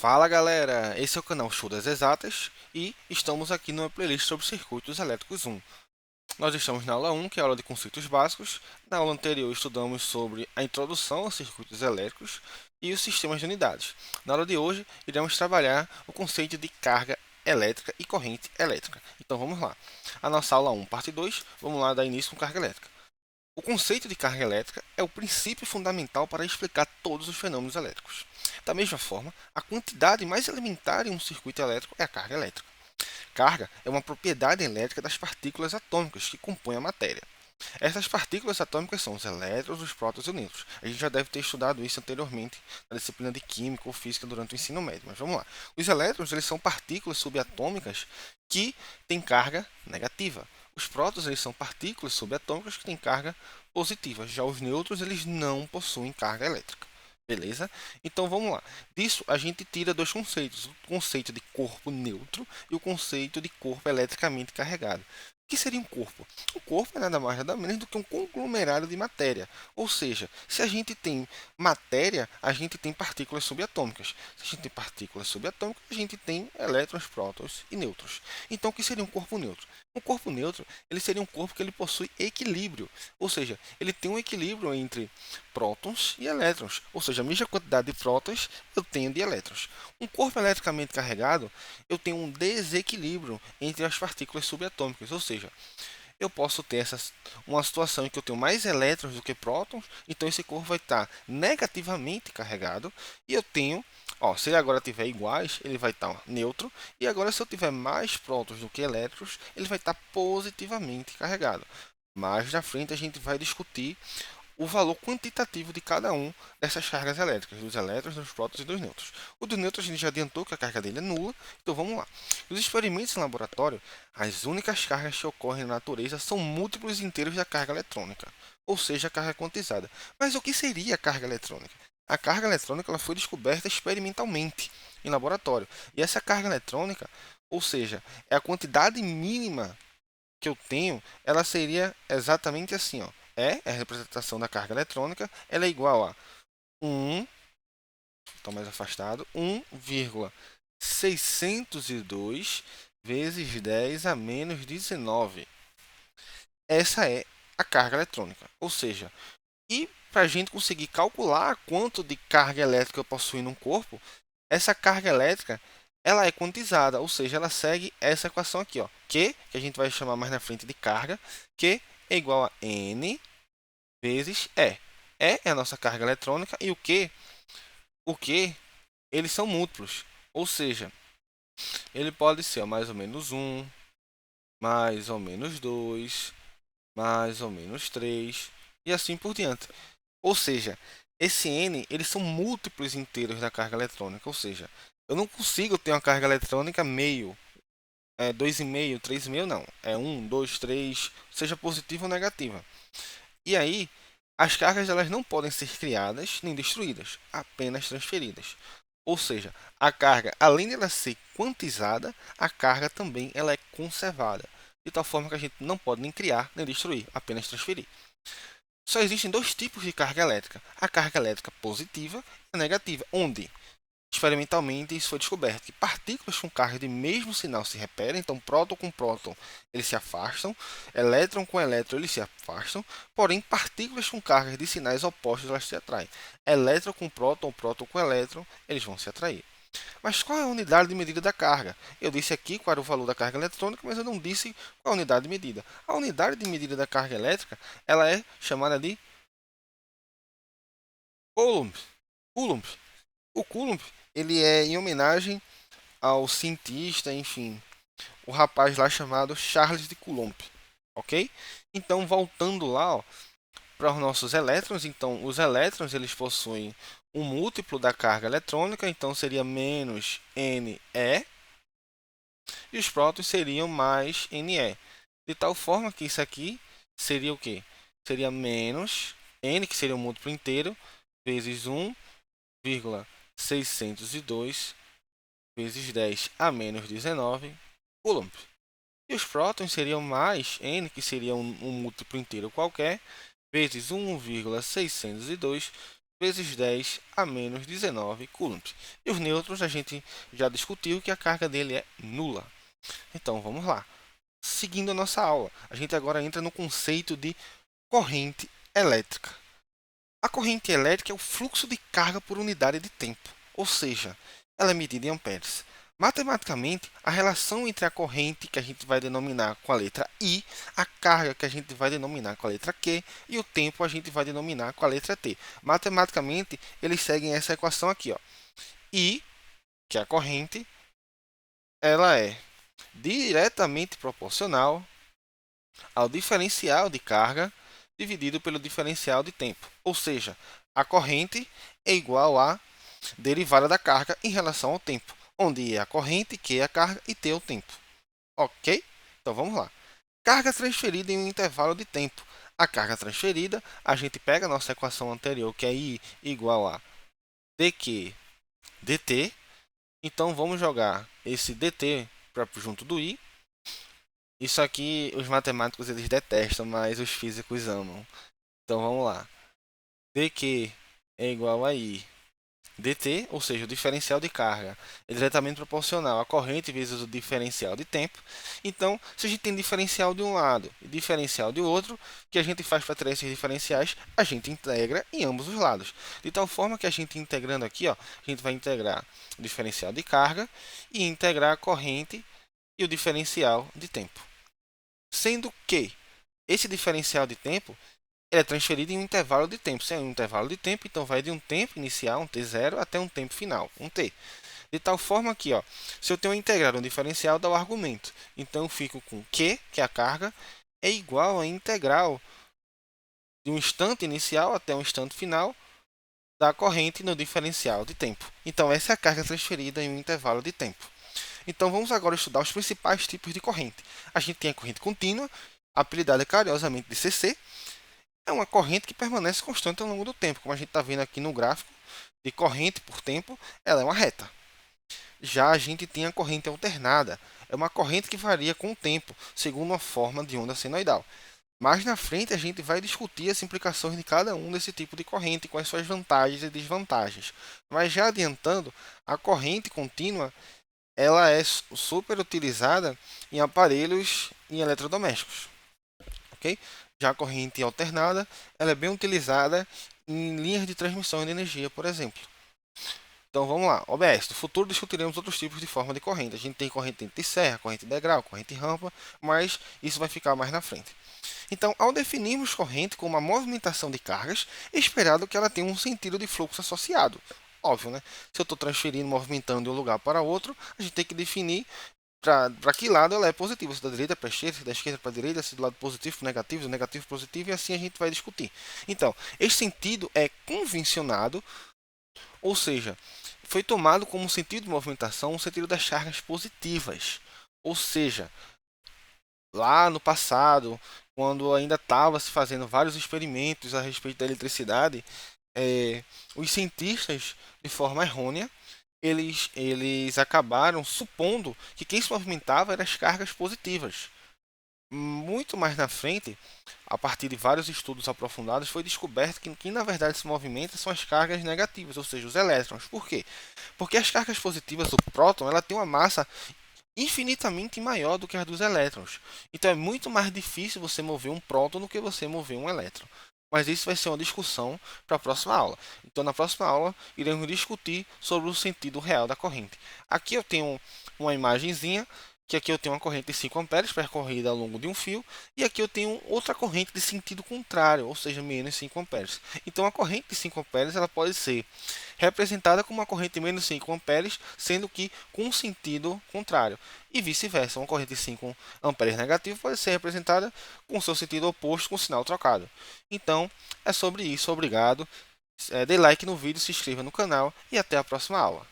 Fala galera, esse é o canal Show das Exatas e estamos aqui numa playlist sobre circuitos elétricos 1. Nós estamos na aula 1, que é a aula de conceitos básicos. Na aula anterior estudamos sobre a introdução aos circuitos elétricos e os sistemas de unidades. Na aula de hoje iremos trabalhar o conceito de carga elétrica e corrente elétrica. Então vamos lá. A nossa aula 1, parte 2, vamos lá dar início com carga elétrica. O conceito de carga elétrica é o princípio fundamental para explicar todos os fenômenos elétricos. Da mesma forma, a quantidade mais elementar em um circuito elétrico é a carga elétrica. Carga é uma propriedade elétrica das partículas atômicas que compõem a matéria. Essas partículas atômicas são os elétrons, os prótons e os nêutrons. A gente já deve ter estudado isso anteriormente na disciplina de Química ou Física durante o ensino médio, mas vamos lá. Os elétrons eles são partículas subatômicas que têm carga negativa. Os prótons eles são partículas subatômicas que têm carga positiva. Já os nêutrons eles não possuem carga elétrica. Beleza? Então vamos lá. Disso a gente tira dois conceitos: o conceito de corpo neutro e o conceito de corpo eletricamente carregado. O que seria um corpo? O corpo é nada mais nada menos do que um conglomerado de matéria. Ou seja, se a gente tem matéria, a gente tem partículas subatômicas. Se a gente tem partículas subatômicas, a gente tem elétrons, prótons e nêutrons. Então, o que seria um corpo neutro? Um corpo neutro ele seria um corpo que ele possui equilíbrio. Ou seja, ele tem um equilíbrio entre prótons e elétrons. Ou seja, a mesma quantidade de prótons eu tenho de elétrons. Um corpo eletricamente carregado, eu tenho um desequilíbrio entre as partículas subatômicas. Ou seja, eu posso ter uma situação em que eu tenho mais elétrons do que prótons, então esse corpo vai estar negativamente carregado, e eu tenho, se ele agora tiver iguais, ele vai estar neutro, e agora se eu tiver mais prótons do que elétrons, ele vai estar positivamente carregado. Mais na frente a gente vai discutir o valor quantitativo de cada um dessas cargas elétricas, dos elétrons, dos prótons e dos nêutrons. O do nêutrons a gente já adiantou que a carga dele é nula, então vamos lá. Nos experimentos em laboratório, as únicas cargas que ocorrem na natureza são múltiplos inteiros da carga eletrônica, ou seja, a carga quantizada. Mas o que seria a carga eletrônica? A carga eletrônica ela foi descoberta experimentalmente em laboratório. E essa carga eletrônica, ou seja, é a quantidade mínima que eu tenho, ela seria exatamente assim, ó. A representação da carga eletrônica, ela é igual a 1, está mais afastado, 1,602 vezes 10 a menos 19. Essa é a carga eletrônica. Ou seja, e para a gente conseguir calcular quanto de carga elétrica eu possuo num corpo, essa carga elétrica ela é quantizada, ou seja, ela segue essa equação aqui, ó, que a gente vai chamar mais na frente de carga, que é igual a N vezes E. E é a nossa carga eletrônica e o Q, eles são múltiplos. Ou seja, ele pode ser mais ou menos 1, mais ou menos 2, mais ou menos 3 e assim por diante. Ou seja, esse N, eles são múltiplos inteiros da carga eletrônica. Ou seja, eu não consigo ter uma carga eletrônica meio. 2,5, 3,5 não. É 1, 2, 3, seja positiva ou negativa. E aí, as cargas elas não podem ser criadas nem destruídas, apenas transferidas. Ou seja, a carga, além de ela ser quantizada, a carga também ela é conservada. De tal forma que a gente não pode nem criar nem destruir, apenas transferir. Só existem dois tipos de carga elétrica: a carga elétrica positiva e a negativa, onde experimentalmente isso foi descoberto que partículas com carga de mesmo sinal se repelem, então próton com próton eles se afastam, elétron com elétron eles se afastam, porém partículas com cargas de sinais opostos elas se atraem. Elétron com próton, próton com elétron, eles vão se atrair. Mas qual é a unidade de medida da carga? Eu disse aqui qual era o valor da carga eletrônica, mas eu não disse qual é a unidade de medida. A unidade de medida da carga elétrica ela é chamada de Coulomb. Coulomb. O Coulomb ele é em homenagem ao cientista, enfim, o rapaz lá chamado Charles de Coulomb, ok? Então, voltando lá para os nossos elétrons, então os elétrons eles possuem um múltiplo da carga eletrônica, então seria menos Ne, e os prótons seriam mais Ne, de tal forma que isso aqui seria o quê? Seria menos N, que seria o múltiplo inteiro, vezes 1,602 vezes 10 a menos 19 Coulomb. E os prótons seriam mais N, que seria um múltiplo inteiro qualquer, vezes 1,602 vezes 10 a menos 19 coulombs. E os nêutrons a gente já discutiu que a carga dele é nula. Então vamos lá. Seguindo a nossa aula, a gente agora entra no conceito de corrente elétrica. A corrente elétrica é o fluxo de carga por unidade de tempo, ou seja, ela é medida em amperes. Matematicamente, a relação entre a corrente, que a gente vai denominar com a letra I, a carga, que a gente vai denominar com a letra Q, e o tempo a gente vai denominar com a letra T. Matematicamente, eles seguem essa equação aqui, ó. I, que é a corrente, ela é diretamente proporcional ao diferencial de carga dividido pelo diferencial de tempo. Ou seja, a corrente é igual à derivada da carga em relação ao tempo, onde é a corrente, Q é a carga e T é o tempo. Ok? Então vamos lá. Carga transferida em um intervalo de tempo. A carga transferida, a gente pega a nossa equação anterior, que é I igual a dq dt. Então vamos jogar esse dt para junto do I. Isso aqui os matemáticos eles detestam, mas os físicos amam. Então vamos lá. dq é igual a I dt, ou seja, o diferencial de carga é diretamente proporcional à corrente vezes o diferencial de tempo. Então, se a gente tem diferencial de um lado e diferencial de outro, o que a gente faz para ter esses diferenciais? A gente integra em ambos os lados. De tal forma que a gente integrando aqui, ó, a gente vai integrar o diferencial de carga e integrar a corrente e o diferencial de tempo. Sendo que esse diferencial de tempo é transferido em um intervalo de tempo. Se é um intervalo de tempo, então vai de um tempo inicial, um t0, até um tempo final, um t. De tal forma que, ó, se eu tenho integrado um diferencial, dá o argumento. Então eu fico com Q, que é a carga, é igual a integral de um instante inicial até um instante final da corrente no diferencial de tempo. Então essa é a carga transferida em um intervalo de tempo. Então vamos agora estudar os principais tipos de corrente. A gente tem a corrente contínua, apelidada carinhosamente de CC. É uma corrente que permanece constante ao longo do tempo. Como a gente está vendo aqui no gráfico de corrente por tempo, ela é uma reta. Já a gente tem a corrente alternada. É uma corrente que varia com o tempo, segundo uma forma de onda senoidal. Mais na frente a gente vai discutir as implicações de cada um desse tipo de corrente, com as suas vantagens e desvantagens. Mas já adiantando, a corrente contínua ela é super utilizada em aparelhos e eletrodomésticos. Ok? Já a corrente alternada ela é bem utilizada em linhas de transmissão de energia, por exemplo. Então vamos lá, OBS. No futuro discutiremos outros tipos de forma de corrente. A gente tem corrente de serra, corrente de degrau, corrente rampa, mas isso vai ficar mais na frente. Então, ao definirmos corrente como uma movimentação de cargas, é esperado que ela tenha um sentido de fluxo associado. Óbvio, né? Se eu estou transferindo, movimentando de um lugar para outro, a gente tem que definir para que lado ela é positiva, se da direita para a esquerda, se da esquerda para a direita, se do lado positivo para o negativo, do negativo para o positivo, e assim a gente vai discutir. Então, esse sentido é convencionado, ou seja, foi tomado como sentido de movimentação o sentido das cargas positivas. Ou seja, lá no passado, quando ainda estava se fazendo vários experimentos a respeito da eletricidade, os cientistas, de forma errônea, eles acabaram supondo que quem se movimentava eram as cargas positivas. Muito mais na frente, a partir de vários estudos aprofundados, foi descoberto que quem na verdade se movimenta são as cargas negativas, ou seja, os elétrons. Por quê? Porque as cargas positivas do próton ela tem uma massa infinitamente maior do que as dos elétrons. Então é muito mais difícil você mover um próton do que você mover um elétron. Mas isso vai ser uma discussão para a próxima aula. Então, na próxima aula, iremos discutir sobre o sentido real da corrente. Aqui eu tenho uma imagenzinha, que aqui eu tenho uma corrente de 5 amperes percorrida ao longo de um fio, e aqui eu tenho outra corrente de sentido contrário, ou seja, menos 5 amperes. Então, a corrente de 5 amperes ela pode ser representada como uma corrente de menos 5 amperes, sendo que com um sentido contrário. E vice-versa, uma corrente de 5 amperes negativo pode ser representada com seu sentido oposto com sinal trocado. Então, é sobre isso. Obrigado. Dê like no vídeo, se inscreva no canal e até a próxima aula.